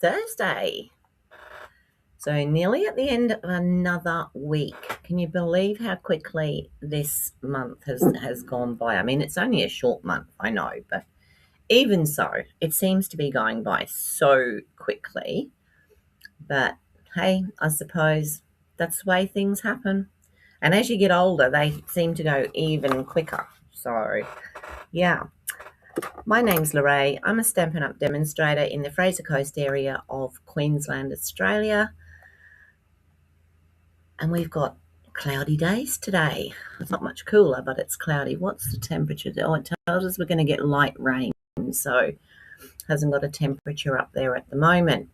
Thursday. So nearly at the end of another week. Can you believe how quickly this month has gone by? I mean, it's only a short month, I know, but even so, it seems to be going by so quickly. But hey, I suppose that's the way things happen. And as you get older, they seem to go even quicker. So, yeah. My name's Lorraine. I'm a Stampin' Up! Demonstrator in the Fraser Coast area of Queensland, Australia. And we've got cloudy days today. It's not much cooler, but it's cloudy. What's the temperature? Oh, it tells us we're going to get light rain. So, hasn't got a temperature up there at the moment.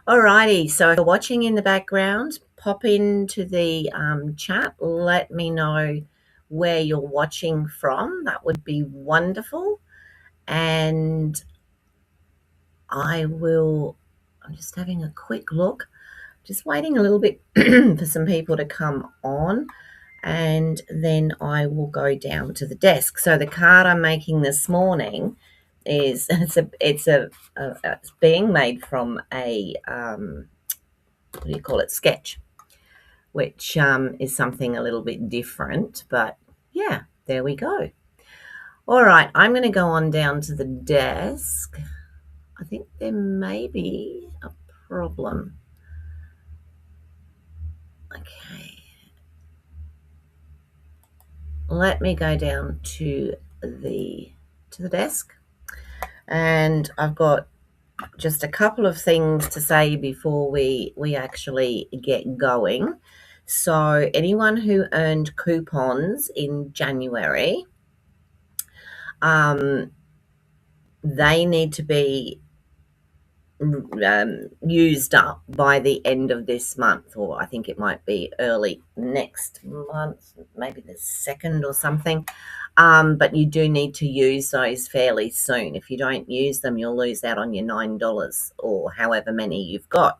Alrighty, so if you're watching in the background, pop into the chat. Let me know where you're watching from. That would be wonderful. And I'm just having a quick look, just waiting a little bit for some people to come on, and then I will go down to the desk. So the card I'm making this morning is it's being made from a what do you call it, sketch, which is something a little bit different, but yeah, there we go. All right, I'm going to go on down to the desk. I think there may be a problem. Okay. Let me go down to the desk, and I've got just a couple of things to say before we actually get going. So anyone who earned coupons in January, they need to be used up by the end of this month, or I think it might be early next month, maybe the 2nd or something. But you do need to use those fairly soon. If you don't use them, you'll lose out on your $9 or however many you've got.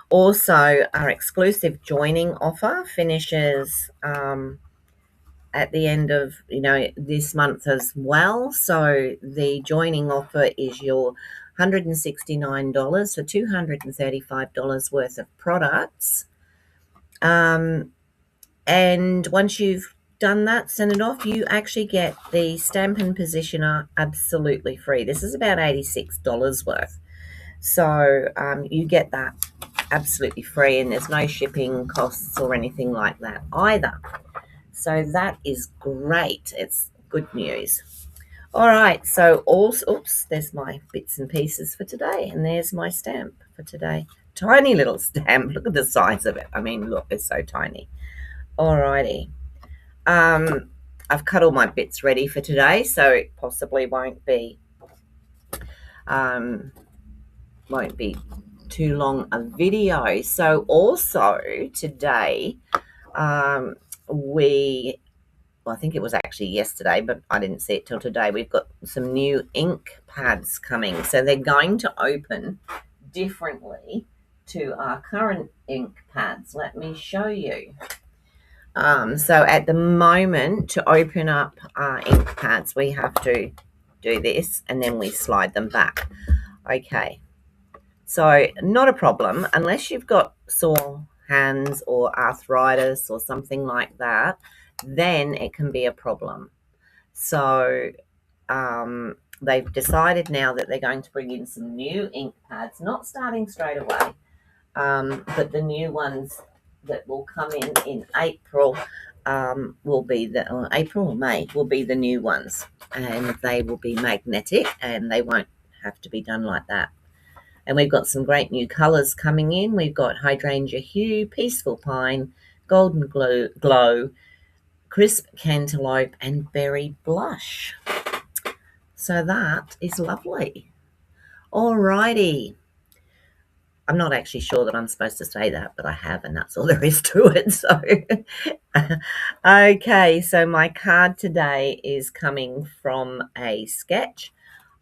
Also, our exclusive joining offer finishes at the end of this month as well. So the joining offer is your $169 for $235 worth of products. And once you've done that, send it off, you actually get the Stampin' Positioner absolutely free. This is about $86 worth. So you get that absolutely free, and there's no shipping costs or anything like that either. So that is great. It's good news. All right, so oops, there's my bits and pieces for today, and there's my stamp for today. Tiny little stamp. Look at the size of it. I mean, look, it's so tiny. All righty. I've cut all my bits ready for today, so it possibly won't be too long a video. So also today, I think it was actually yesterday, but I didn't see it till today. We've got some new ink pads coming. So they're going to open differently to our current ink pads. Let me show you. So at the moment, to open up our ink pads, we have to do this, and then we slide them back. Okay. So not a problem unless you've got sore hands or arthritis or something like that. Then it can be a problem. So they've decided now that they're going to bring in some new ink pads, not starting straight away, but the new ones that will come in April will be April or May will be the new ones, and they will be magnetic, and they won't have to be done like that. And we've got some great new colours coming in. We've got Hydrangea Hue, Peaceful Pine, Golden Glow, Crisp Cantaloupe, and Berry Blush. So that is lovely. Alrighty. I'm not actually sure that I'm supposed to say that, but I have, and that's all there is to it. So, okay, so my card today is coming from a sketch.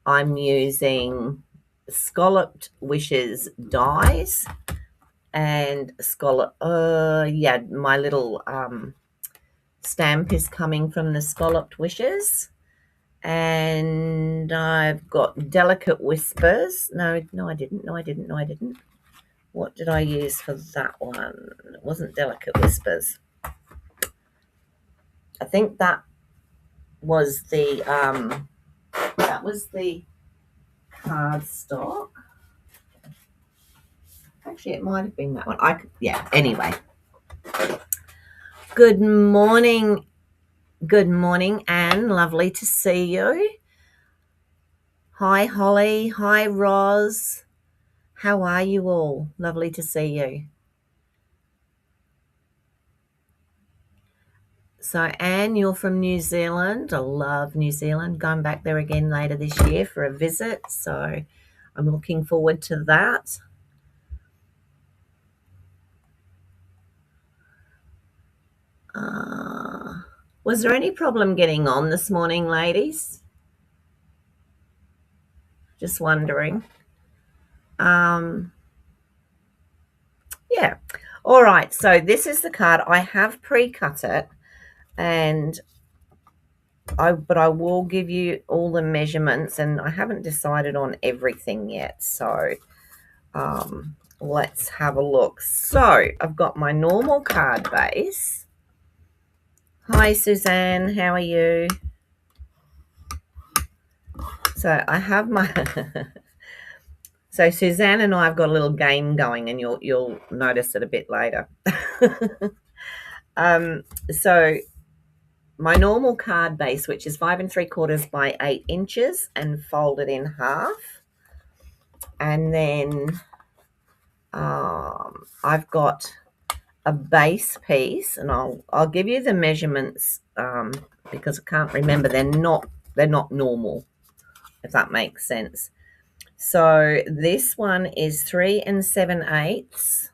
I'm using Scalloped Wishes dies, and my little stamp is coming from the Scalloped Wishes, And I've got Delicate Whispers. No, I didn't. What did I use for that one? It wasn't Delicate Whispers. I think that was the cardstock. Actually, it might have been that one. Anyway. Good morning, Anne. Lovely to see you. Hi, Holly. Hi, Roz. How are you all? Lovely to see you. So, Anne, you're from New Zealand. I love New Zealand. Going back there again later this year for a visit. So, I'm looking forward to that. Was there any problem getting on this morning, ladies? Just wondering. Yeah. All right. So this is the card. I have pre-cut it, and I will give you all the measurements, and I haven't decided on everything yet. So let's have a look. So I've got my normal card base. Hi, Suzanne. How are you? So I have my So Suzanne and I have got a little game going, and you'll notice it a bit later. So my normal card base, which is 5 3/4 by 8 inches, and folded in half, and then I've got a base piece, and I'll give you the measurements because I can't remember. They're not normal, if that makes sense. So this one is 3 7/8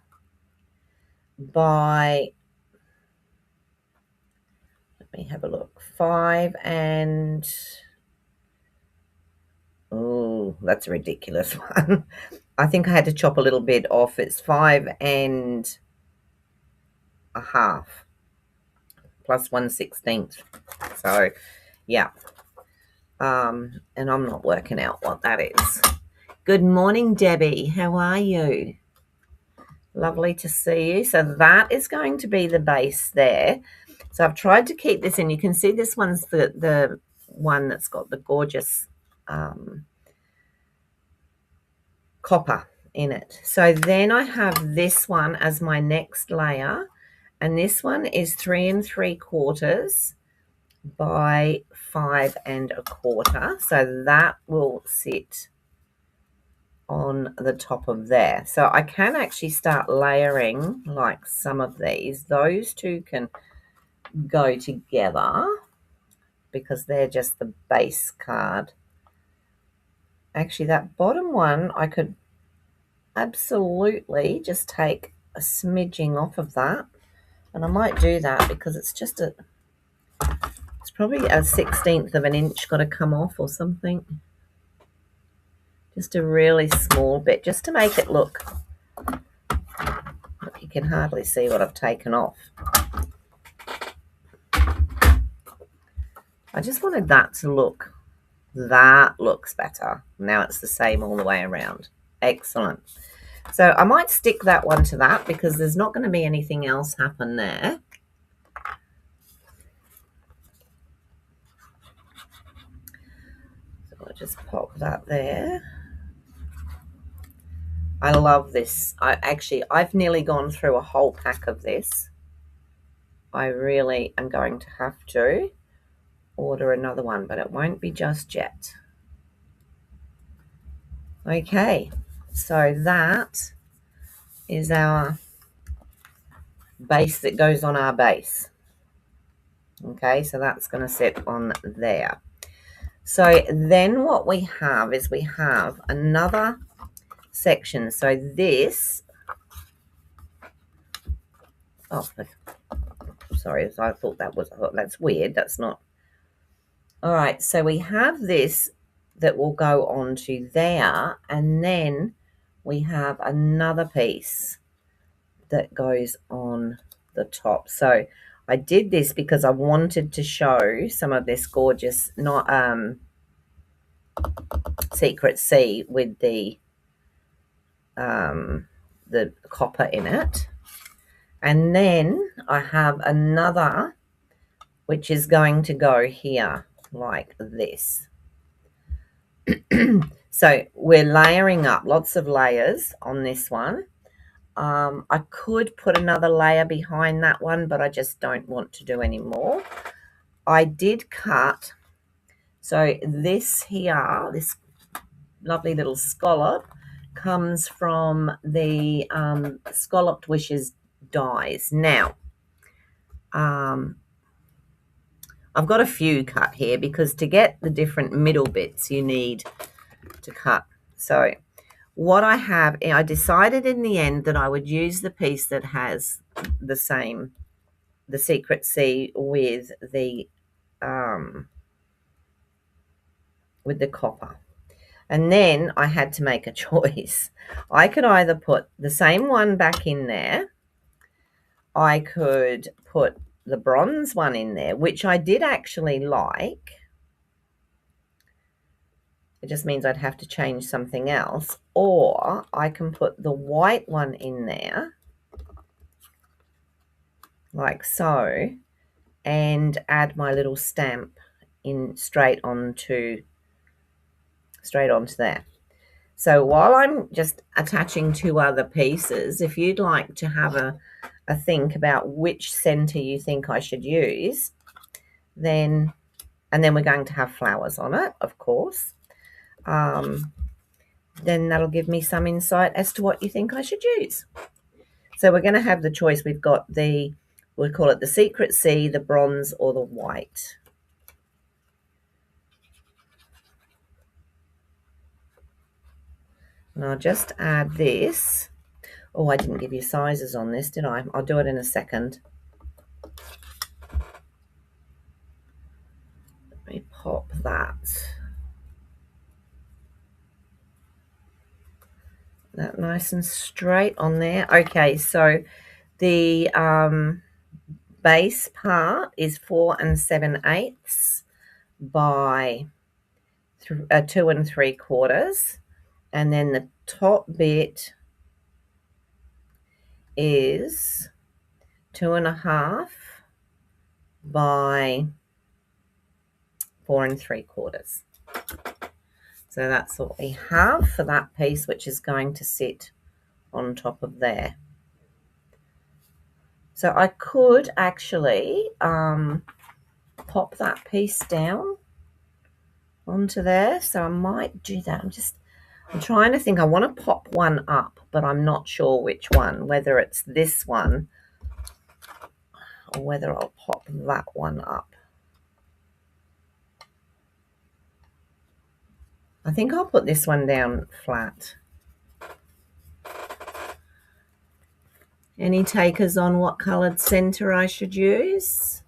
by, let me have a look, 5 and, oh, that's a ridiculous one. I think I had to chop a little bit off. It's 5 1/2 plus 1/16. So yeah. And I'm not working out what that is. Good morning, Debbie. How are you? Lovely to see you. So that is going to be the base there. So I've tried to keep this in. You can see this one's the one that's got the gorgeous copper in it. So then I have this one as my next layer, and this one is 3 3/4 by 5 1/4. So that will sit on the top of there. So I can actually start layering like some of these. Those two can go together because they're just the base card. Actually, that bottom one, I could absolutely just take a smidging off of that, and I might do that because it's probably a 1/16 of an inch got to come off or something. Just a really small bit, just to make it look, you can hardly see what I've taken off. I just wanted that to look, that looks better. Now it's the same all the way around. Excellent. So I might stick that one to that because there's not going to be anything else happen there. So I'll just pop that there. I love this. I've nearly gone through a whole pack of this. I really am going to have to order another one, but it won't be just yet. Okay, so that is our base that goes on our base. Okay, so that's going to sit on there. So then what we have is we have another section. So this, oh, sorry, I thought that's weird. That's not. All right, so we have this that will go onto there, and then we have another piece that goes on the top. So I did this because I wanted to show some of this gorgeous Secret Sea with the copper in it. And then I have another which is going to go here like this. So we're layering up, lots of layers on this one. I could put another layer behind that one, but I just don't want to do any more. I did cut, so this here, this lovely little scallop comes from the Scalloped Wishes dies. Now, I've got a few cut here because to get the different middle bits you need to cut. So what I have, I decided in the end that I would use the piece that has the same, the Secret Sea with the copper. And then I had to make a choice. I could either put the same one back in there. I could put the bronze one in there, which I did actually like. It just means I'd have to change something else. Or I can put the white one in there, like so, and add my little stamp in straight onto there. So while I'm just attaching two other pieces, if you'd like to have a think about which center you think I should use, then, and then we're going to have flowers on it, of course, then that'll give me some insight as to what you think I should use. So we're going to have the choice. We've got we'll call it the Secret Sea, the bronze, or the white. And I'll just add this. Oh, I didn't give you sizes on this, did I? I'll do it in a second. Let me pop that nice and straight on there. Okay, so the base part is 4 7/8 by 2 3/4, and then the top bit is 2.5 by 4 3/4. So that's what we have for that piece, which is going to sit on top of there. So I could actually pop that piece down onto there. So I might do that. I'm trying to think. I want to pop one up, but I'm not sure which one, whether it's this one or whether I'll pop that one up. I think I'll put this one down flat. Any takers on what coloured centre I should use?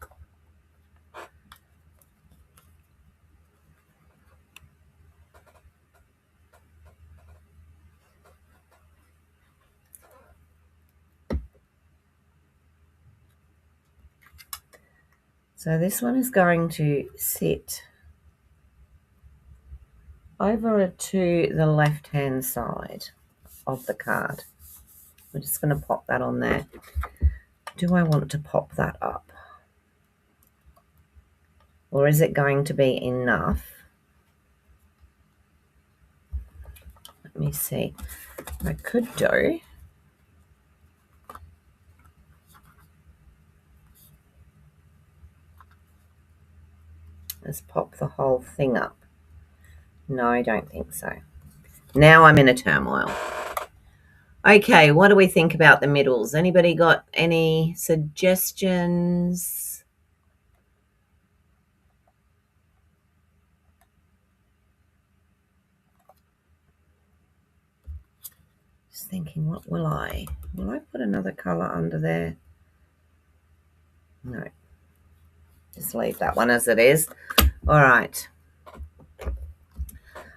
So this one is going to sit over to the left-hand side of the card. We're just going to pop that on there. Do I want to pop that up? Or is it going to be enough? Let me see. I could do. Let's pop the whole thing up. No, I don't think so. Now I'm in a turmoil. Okay, what do we think about the middles? Anybody got any suggestions? Just thinking, what will I put another colour under there? No. Just leave that one as it is. All right.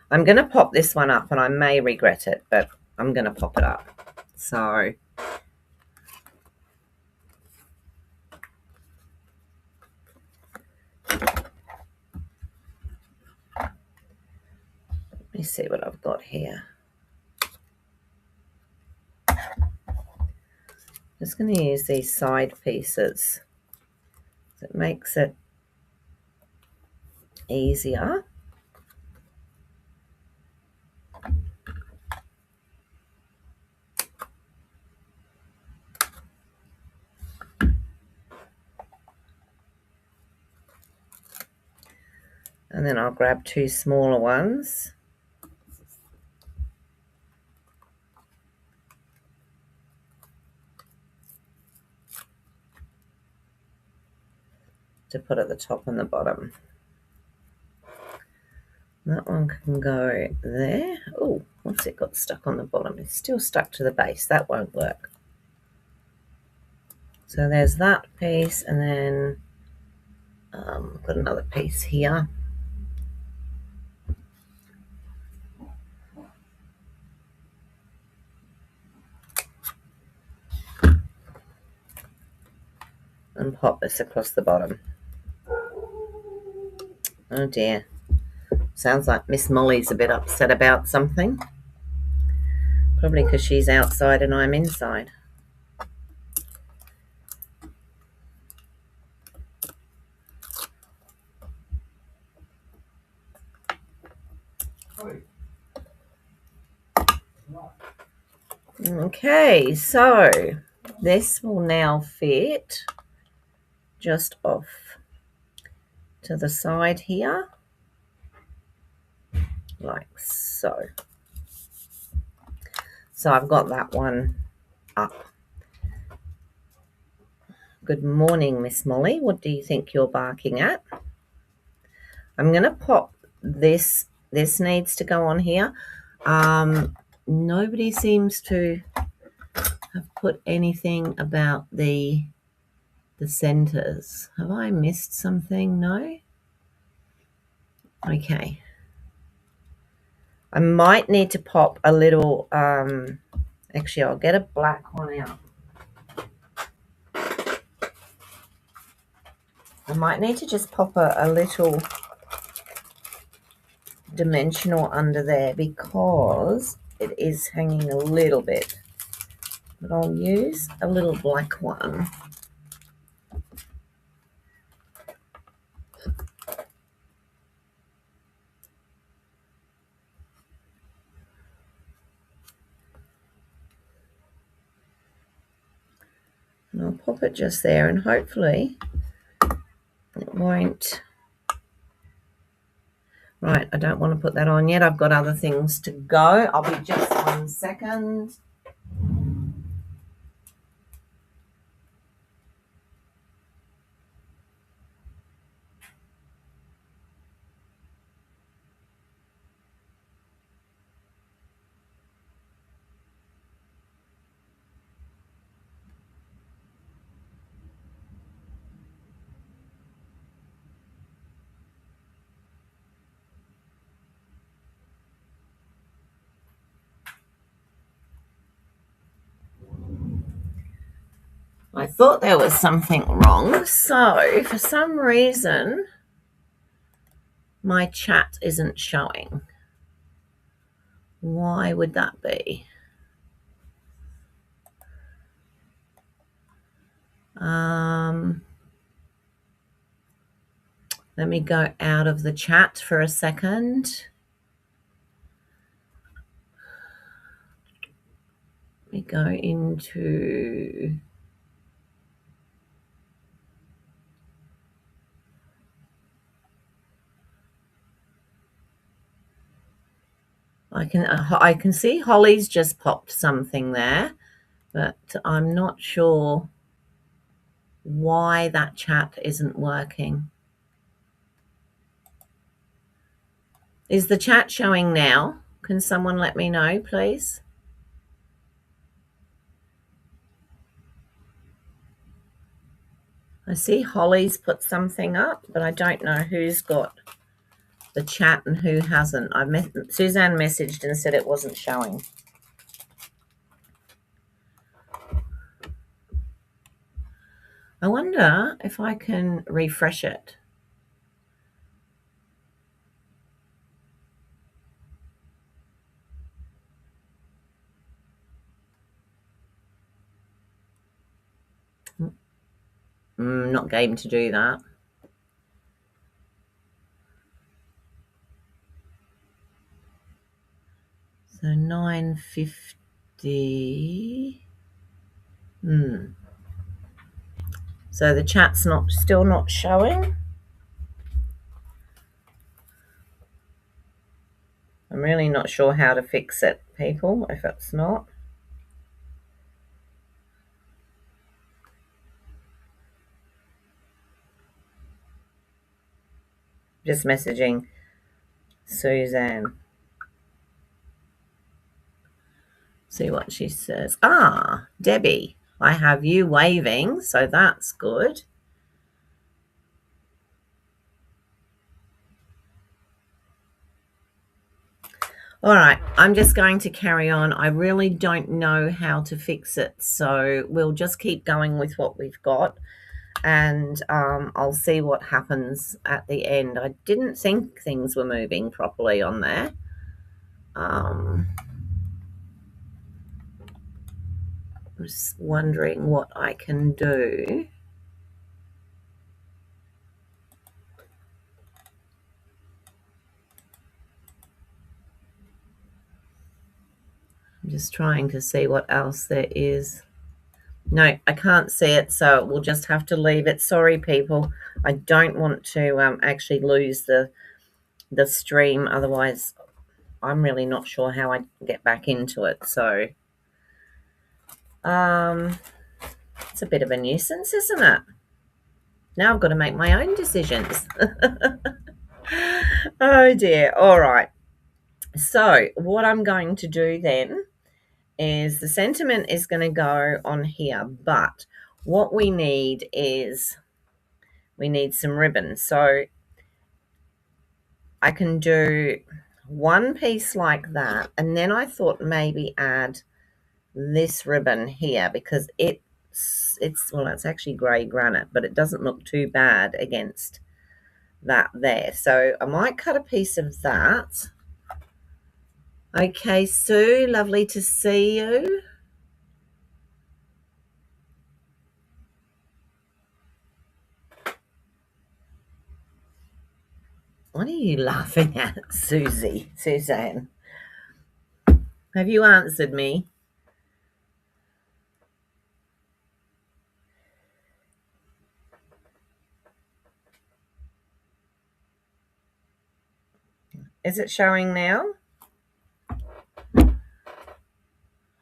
I'm going to pop this one up, and I may regret it, but I'm going to pop it up. So Let me see what I've got here. Just going to use these side pieces. It makes it easier. And then I'll grab two smaller ones. To put at the top and the bottom. That one can go there. Oh, what's it got stuck on the bottom? It's still stuck to the base. That won't work. So there's that piece, and then I've got another piece here. And pop this across the bottom. Oh dear. Sounds like Miss Molly's a bit upset about something. Probably because she's outside and I'm inside. Okay, so this will now fit just off to the side here, like so. So I've got that one up. Good morning, Miss Molly. What do you think you're barking at? I'm going to pop this. This needs to go on here. Nobody seems to have put anything about the centers. Have I missed something? No? Okay. I might need to pop a little, actually I'll get a black one out. I might need to just pop a little dimensional under there because it is hanging a little bit. But I'll use a little black one. And I'll pop it just there, and hopefully it won't. Right, I don't want to put that on yet. I've got other things to go. I'll be just 1 second. I thought there was something wrong. So for some reason, my chat isn't showing. Why would that be? Let me go out of the chat for a second. Let me go into... I can see Holly's just popped something there, but I'm not sure why that chat isn't working. Is the chat showing now? Can someone let me know, please? I see Holly's put something up, but I don't know who's got the chat and who hasn't. Suzanne messaged and said it wasn't showing. I wonder if I can refresh it. Not game to do that. So 950. So the chat's still not showing. I'm really not sure how to fix it, people, if it's not. Just messaging Suzanne. See what she says. Ah, Debbie, I have you waving, so that's good. All right, I'm just going to carry on. I really don't know how to fix it, so we'll just keep going with what we've got, and I'll see what happens at the end. I didn't think things were moving properly on there. I'm just wondering what I can do. I'm just trying to see what else there is. No, I can't see it, so we'll just have to leave it. Sorry, people. I don't want to actually lose the stream. Otherwise, I'm really not sure how I get back into it. So, it's a bit of a nuisance, isn't it? Now I've got to make my own decisions. Oh, dear. All right. So what I'm going to do then is the sentiment is going to go on here, but what we need is we need some ribbon. So I can do one piece like that, and then I thought maybe add this ribbon here because it's actually grey granite, but it doesn't look too bad against that there. So I might cut a piece of that. Okay, Sue, lovely to see you. What are you laughing at, Suzanne? Have you answered me? Is it showing now?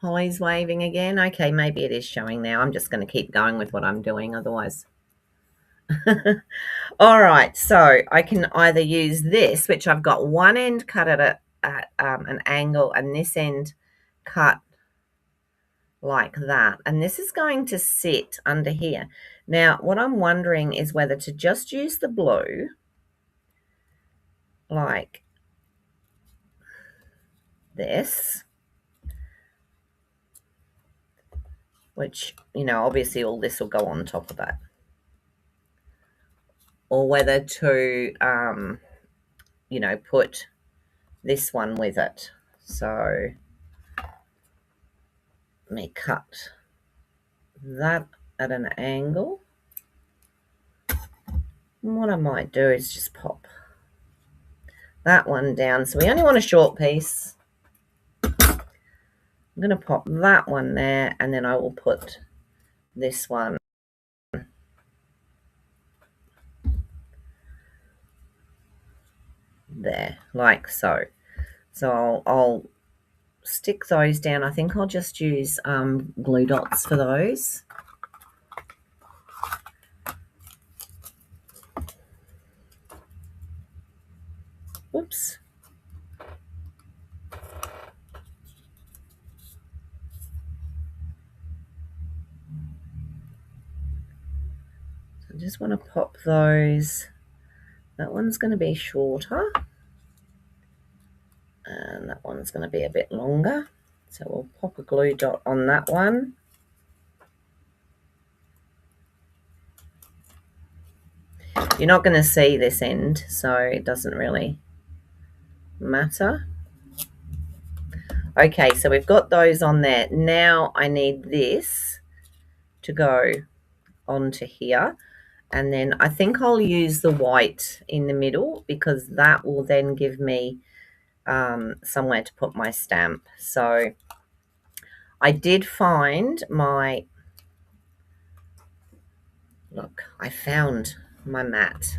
Holly's waving again. Okay, maybe it is showing now. I'm just going to keep going with what I'm doing otherwise. All right, so I can either use this, which I've got one end cut at an angle and this end cut like that. And this is going to sit under here. Now, what I'm wondering is whether to just use the blue like this, which, obviously all this will go on top of that, or whether to, put this one with it. So let me cut that at an angle. And what I might do is just pop that one down. So we only want a short piece. I'm going to pop that one there, and then I will put this one there, like so. So I'll stick those down. I think I'll just use glue dots for those. Whoops. I just want to pop those. That one's going to be shorter, and that one's going to be a bit longer. So we'll pop a glue dot on that one. You're not going to see this end, so it doesn't really matter. Okay, so we've got those on there. Now I need this to go onto here. And then I think I'll use the white in the middle because that will then give me somewhere to put my stamp. So I did find my, look, I found my mat.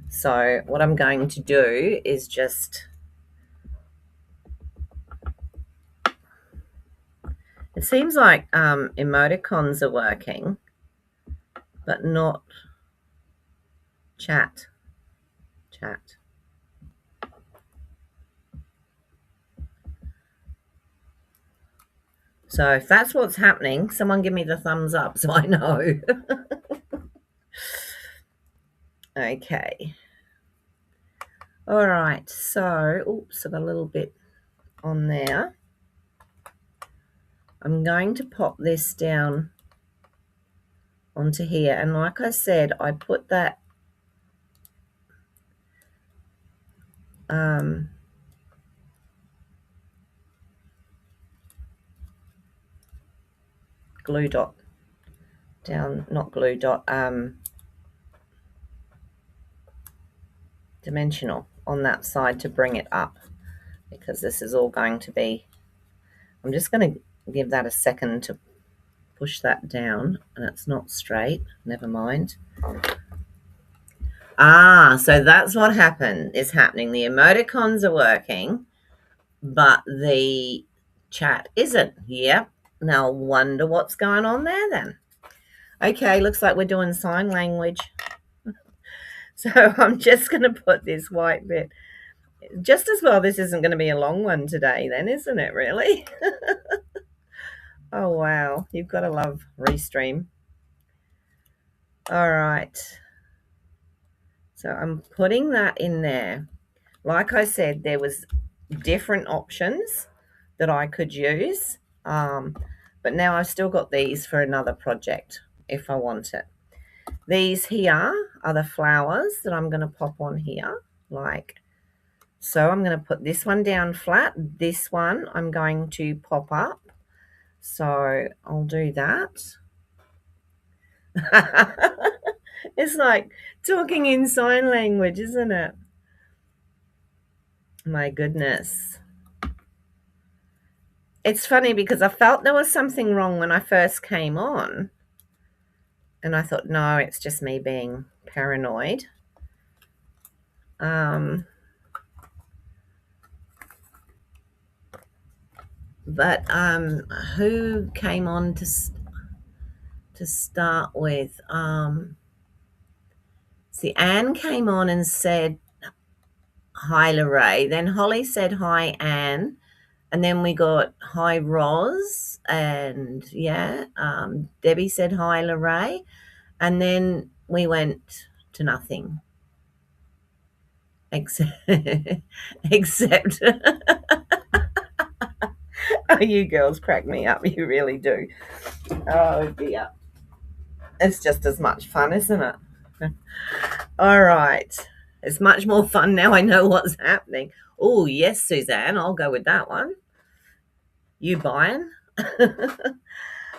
So what I'm going to do is just, it seems like emoticons are working, but not chat. So if that's what's happening, someone give me the thumbs up so I know. Okay. All right. So, oops, I got a little bit on there. I'm going to pop this down onto here. And like I said, I put that glue dot down, not glue dot, dimensional on that side to bring it up, because this is all going to be, I'm just going to give that a second to push that down, and it's not straight. Never mind. So that's what is happening. The emoticons are working, but the chat isn't. Yep. Now wonder what's going on there then. Okay, looks like we're doing sign language. So I'm just going to put this white bit. Just as well this isn't going to be a long one today then, isn't it, really? Oh, wow. You've got to love Restream. All right. So I'm putting that in there. Like I said, there was different options that I could use. But now I've still got these for another project if I want it. These here are the flowers that I'm going to pop on here, like so. I'm going to put this one down flat. This one I'm going to pop up. So I'll do that. It's like talking in sign language, isn't it? My goodness. It's funny because I felt there was something wrong when I first came on. And I thought, no, it's just me being paranoid. But who came on to start with? See, Anne came on and said, hi, Lorraine. Then Holly said, hi, Anne. And then we got hi, Roz. And, yeah, Debbie said, hi, Lorraine. And then we went to nothing. Except oh, you girls crack me up. You really do. Oh, dear. It's just as much fun, isn't it? All right. It's much more fun now I know what's happening. Oh, yes, Suzanne. I'll go with that one. You buying?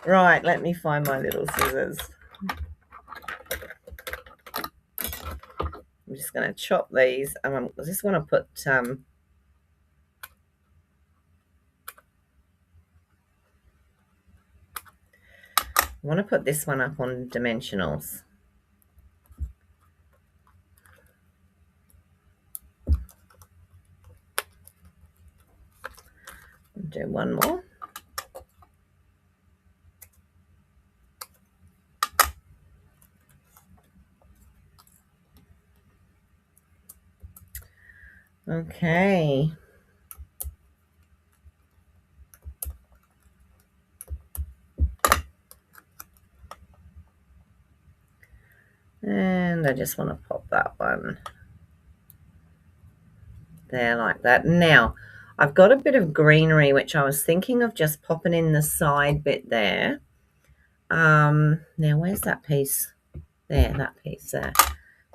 Right, let me find my little scissors. I'm just going to chop these. I just want to put I want to put this one up on dimensionals. Do one more. Okay. And I just want to pop that one there like that. Now, I've got a bit of greenery, which I was thinking of just popping in the side bit there. Now, where's that piece? There, that piece there.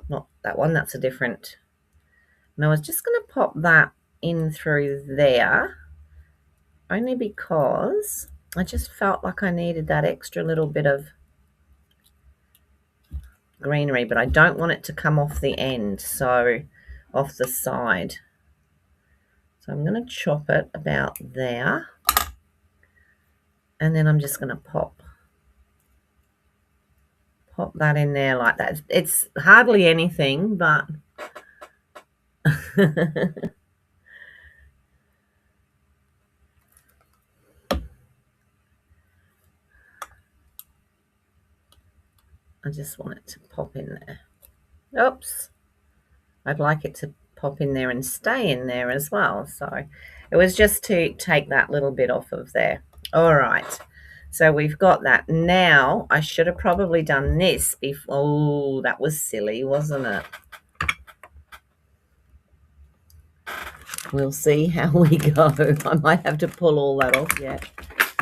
Not that one, that's a different. And I was just going to pop that in through there, only because I just felt like I needed that extra little bit of greenery, but I don't want it to come off the end, so off the side. So I'm going to chop it about there, and then I'm just going to pop that in there like that. It's hardly anything, but I just want it to pop in there. Oops. I'd like it to pop in there and stay in there as well. So it was just to take that little bit off of there. All right. So we've got that. Now, I should have probably done this before. Oh, that was silly, wasn't it? We'll see how we go. I might have to pull all that off yet.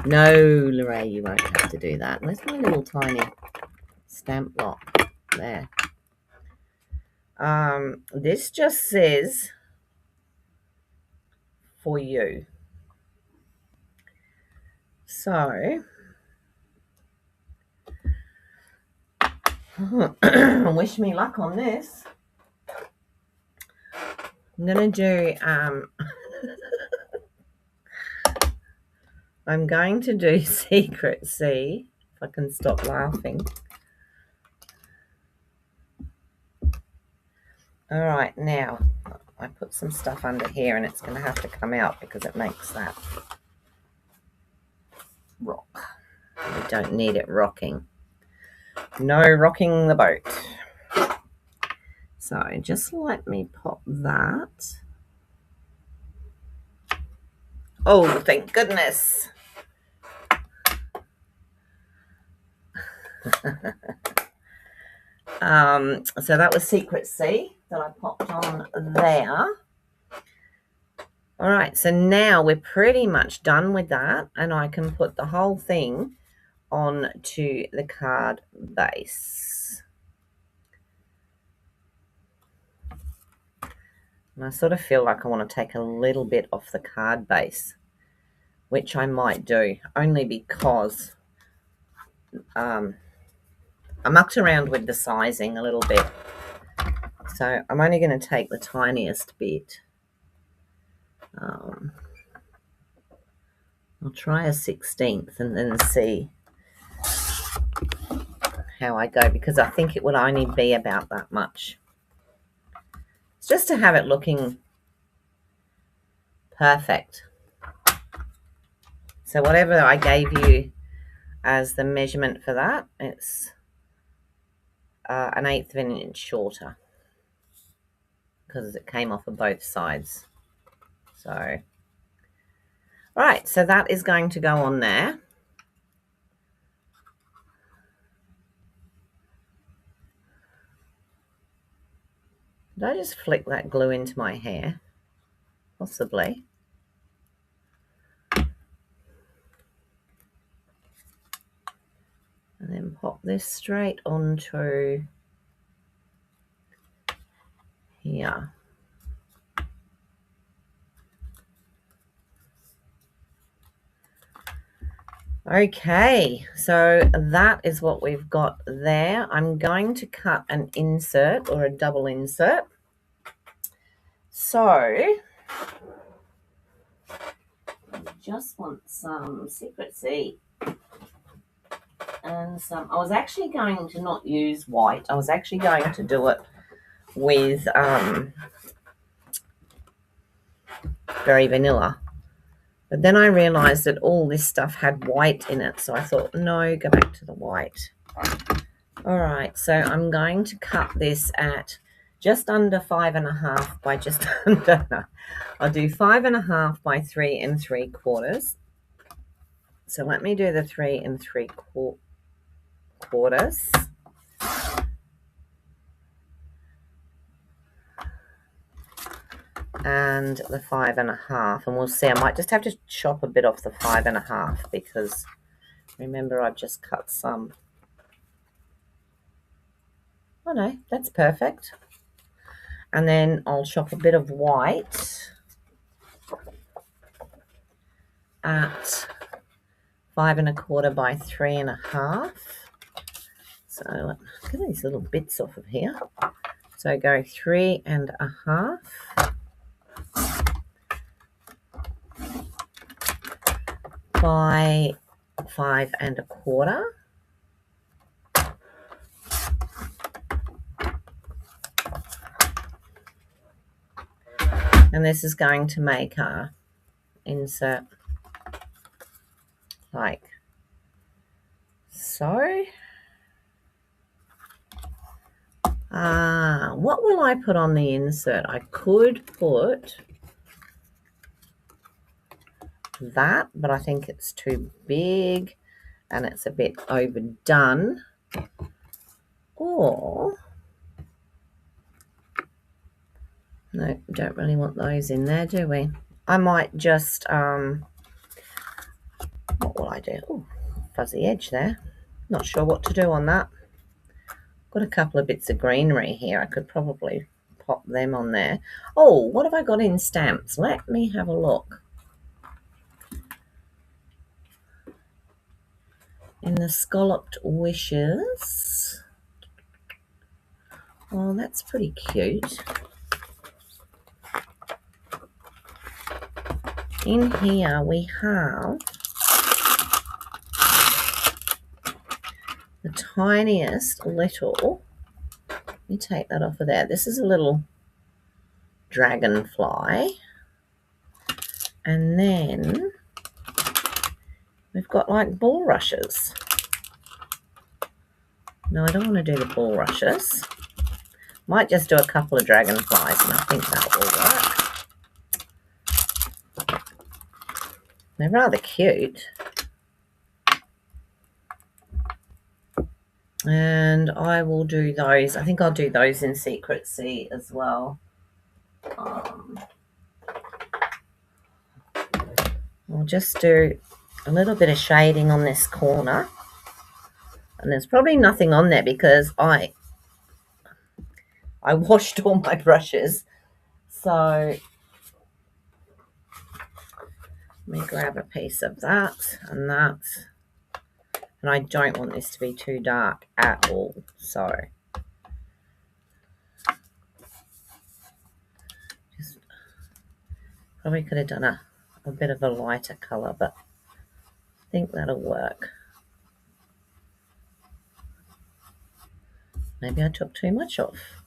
No, Lorraine, you won't have to do that. Where's my little tiny stamp block? There. This just says for you. So wish me luck on this. I'm gonna do I'm going to do Secret C, if I can stop laughing. All right, now I put some stuff under here and it's going to have to come out because it makes that rock. We don't need it rocking. No rocking the boat. So just let me pop that. Oh, thank goodness. So that was Secret C that I popped on there. All right, so now we're pretty much done with that, and I can put the whole thing onto the card base. And I sort of feel like I want to take a little bit off the card base, which I might do, only because I mucked around with the sizing a little bit. So I'm only going to take the tiniest bit. I'll try a 16th and then see how I go, because I think it would only be about that much. It's just to have it looking perfect. So whatever I gave you as the measurement for that, it's an 1/8 of an inch shorter because it came off of both sides. So, right, so that is going to go on there. Did I just flick that glue into my hair? Possibly. And then pop this straight onto here. Okay, so that is what we've got there. I'm going to cut an insert or a double insert. So I just want some Secret C and some. I was actually going to not use white. I was actually going to do it with Very Vanilla. But then I realized that all this stuff had white in it. So I thought, no, go back to the white. All right, so I'm going to cut this at just under 5.5 by just under. No, I'll do 5.5 by 3 3/4. So let me do the 3 3/4. And the 5.5, and we'll see. I might just have to chop a bit off the 5.5 because remember I've just cut some. Oh no, that's perfect. And then I'll chop a bit of white at 5 1/4 by 3.5. So get these little bits off of here. So go 3.5. By 5.25. And this is going to make our insert like so. What will I put on the insert? I could put that, but I think it's too big and it's a bit overdone. Or, no, we don't really want those in there, do we? I might just, what will I do? Oh, fuzzy edge there. Not sure what to do on that. Got a couple of bits of greenery here. I could probably pop them on there. Oh, what have I got in stamps? Let me have a look. In the Scalloped Wishes. Oh, that's pretty cute. In here we have the tiniest little, let me take that off of there. This is a little dragonfly. And then we've got like bulrushes. No, I don't want to do the bulrushes. Might just do a couple of dragonflies and I think that will work. They're rather cute. And I will do those. I think I'll do those in Secret Sea as well. I'll just do a little bit of shading on this corner. And there's probably nothing on there because I washed all my brushes. So let me grab a piece of that and that. And I don't want this to be too dark at all. So just probably could have done a bit of a lighter colour, but I think that'll work. Maybe I took too much off.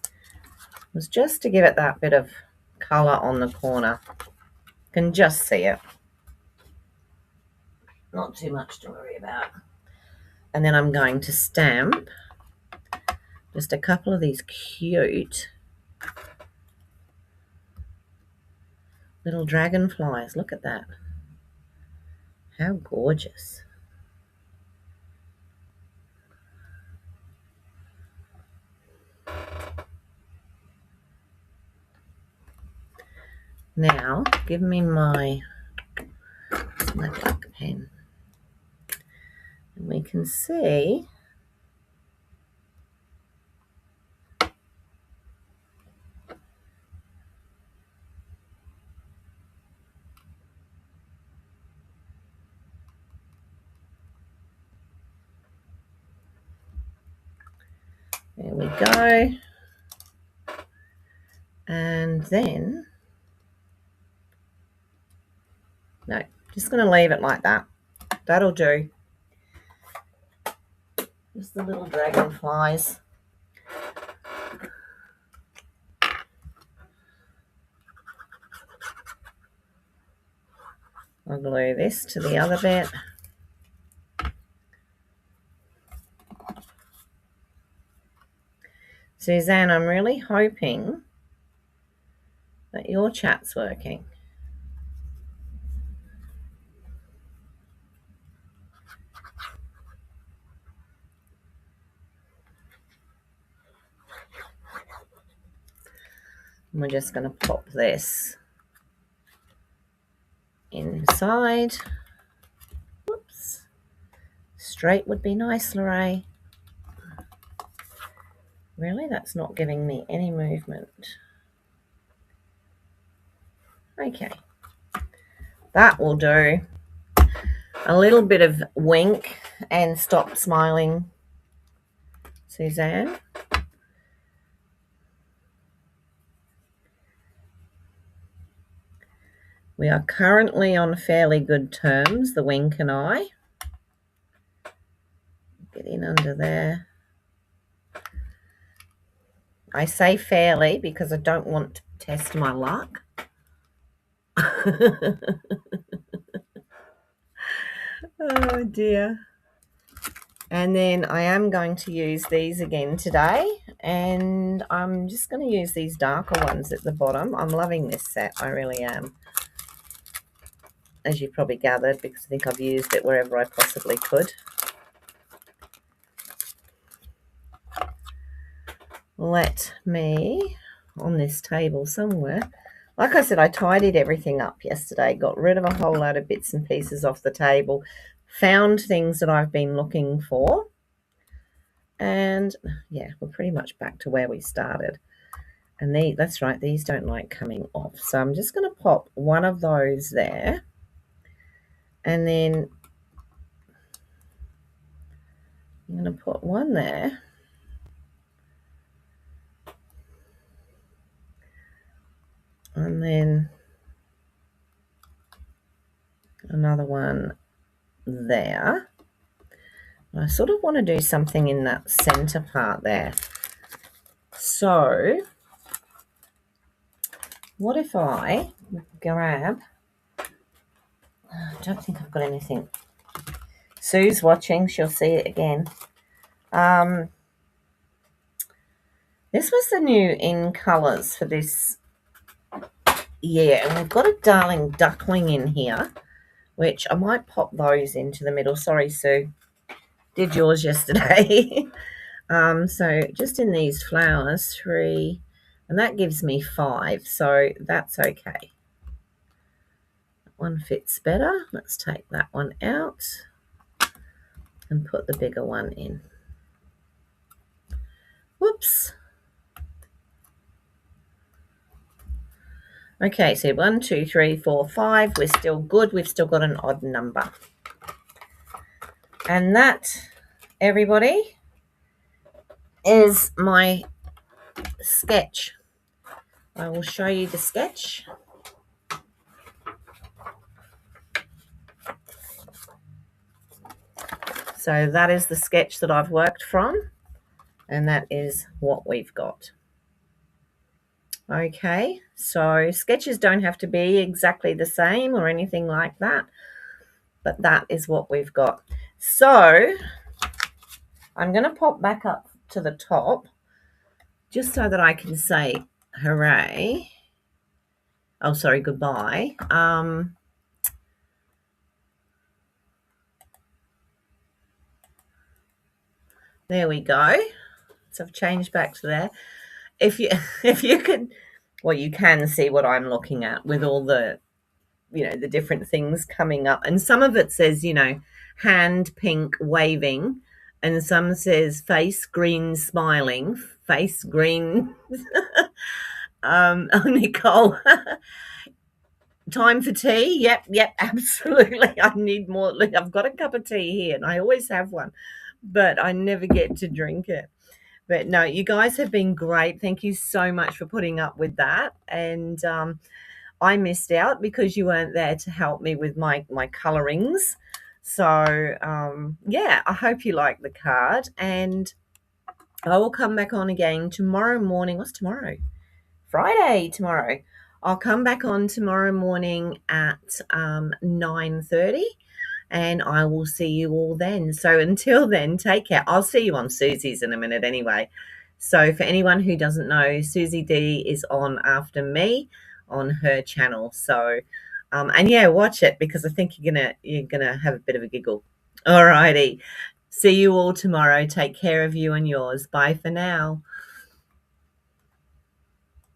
It was just to give it that bit of colour on the corner. You can just see it. Not too much to worry about. And then I'm going to stamp just a couple of these cute little dragonflies. Look at that. How gorgeous. Now, give me my black pen. And we can see there we go. And then, no, just going to leave it like that. That'll do. Just the little dragonflies. I'll glue this to the other bit. Suzanne, I'm really hoping that your chat's working. And we're just going to pop this inside. Whoops. Straight would be nice, Lorraine. Really? That's not giving me any movement. Okay. That will do. A little bit of wink and stop smiling Suzanne. We are currently on fairly good terms, the Wink and I. Get in under there. I say fairly because I don't want to test my luck. Oh dear. And then I am going to use these again today, and I'm just going to use these darker ones at the bottom. I'm loving this set, I really am, as you probably gathered, because I think I've used it wherever I possibly could. Let me, on this table somewhere, like I said, I tidied everything up yesterday, got rid of a whole load of bits and pieces off the table, found things that I've been looking for, and yeah, we're pretty much back to where we started. And that's right, these don't like coming off. So I'm just going to pop one of those there, and then I'm going to put one there. And then another one there. I sort of want to do something in that center part there. So what if I grab, I don't think I've got anything. Sue's watching, she'll see it again. This was the new in colours for this year, and we've got a darling duckling in here, which I might pop those into the middle. Sorry, Sue, did yours yesterday. So just in these flowers, 3, and that gives me 5, so that's okay. That one fits better. Let's take that one out and put the bigger one in. Whoops. Okay, so 1, 2, 3, 4, 5. We're still good. We've still got an odd number. And that, everybody, is my sketch. I will show you the sketch. So that is the sketch that I've worked from, and that is what we've got. Okay, so sketches don't have to be exactly the same or anything like that, but that is what we've got. So I'm going to pop back up to the top just so that I can say hooray. Oh, sorry, goodbye. There we go. So I've changed back to there. If you could, well, you can see what I'm looking at with all the, the different things coming up. And some of it says, hand pink waving, and some says face green smiling, face green. Oh, Nicole. Time for tea? Yep, absolutely. I need more. Look, I've got a cup of tea here, and I always have one, but I never get to drink it. But no, you guys have been great. Thank you so much for putting up with that. And I missed out because you weren't there to help me with my colorings. So yeah, I hope you like the card, and I will come back on again tomorrow morning. What's tomorrow? Friday tomorrow. I'll come back on tomorrow morning at 9:30, and I will see you all then. So until then, take care. I'll see you on Susie's in a minute anyway. So for anyone who doesn't know, Susie D is on after me on her channel. So and yeah, watch it because I think you're gonna have a bit of a giggle. All righty. See you all tomorrow. Take care of you and yours. Bye for now.